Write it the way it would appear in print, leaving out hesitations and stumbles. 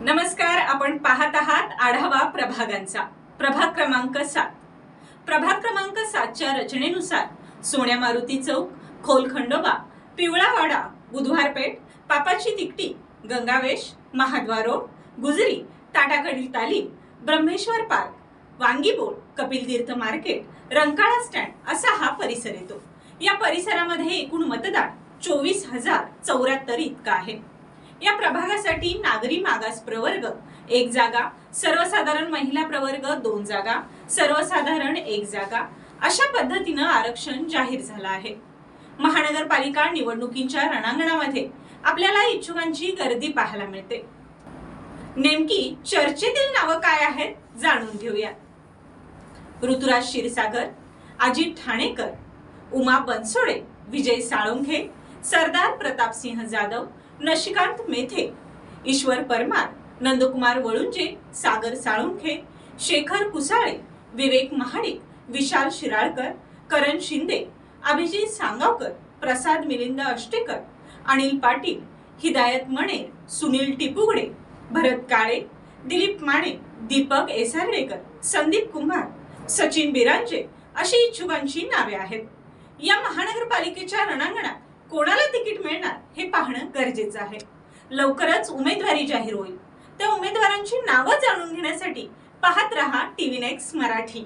नमस्कार, आपण पाहत आहात आढावा प्रभागांचा। प्रभाग क्रमांक 7। प्रभाग क्रमांक 7 च्या रचनेनुसार सोन्या मारुती चौक, खोल खंडोबा, पिवळावाडा, बुधवारपेठ, पापाची तिकटी, गंगावेश, महाद्वार रोड, गुजरी, टाटाकडील तालीम, ब्रह्मेश्वर पार्क, वांगीबोळ, कपिल तीर्थ मार्केट, रंकाळा स्टँड असा हा परिसर येतो। या परिसरामध्ये एकूण मतदार 24,074 इतका आहे। या प्रभागासाठी नागरी मागास प्रवर्ग 1 जागा, सर्वसाधारण महिला प्रवर्ग 2 जागा, सर्वसाधारण 1 जागा अशा पद्धतीने आरक्षण जाहीर झालं आहे। महानगरपालिका निवडणुकीच्या रणांगणामध्ये आपल्याला इच्छुकांची गर्दी पाहायला मिळते। नेमकी चर्चेतील नावं काय आहेत जाणून घेऊया। ऋतुराज क्षीरसागर, अजित ठाणेकर, उमा बनसोडे, विजय साळुंखे, सरदार प्रतापसिंह जाधव, नशिकांत मेथे, ईश्वर परमार, नंदकुमार वळुंजे, सागर साळुंखे, शेखर कुसाळे, विवेक महाडिक, विशाल शिराळकर, करण शिंदे, अभिजित सांगावकर, प्रसाद मिलिंद अष्टेकर, अनिल पाटील, हिदायत मणे, सुनील टिपुगडे, भरत काळे, दिलीप माने, दीपक एसार्डेकर, संदीप कुंभार, सचिन बिरांजे अशी इच्छुकांची नावे आहेत। या महानगरपालिकेच्या रणांगणात कोणाला तिकीट मिळणार हे पाहणं गरजेचं आहे। लवकरच उमेदवारी जाहीर होईल। त्या उमेदवारांची नावं जाणून घेण्यासाठी पाहत रहा टीव्ही नेक्स्ट मराठी।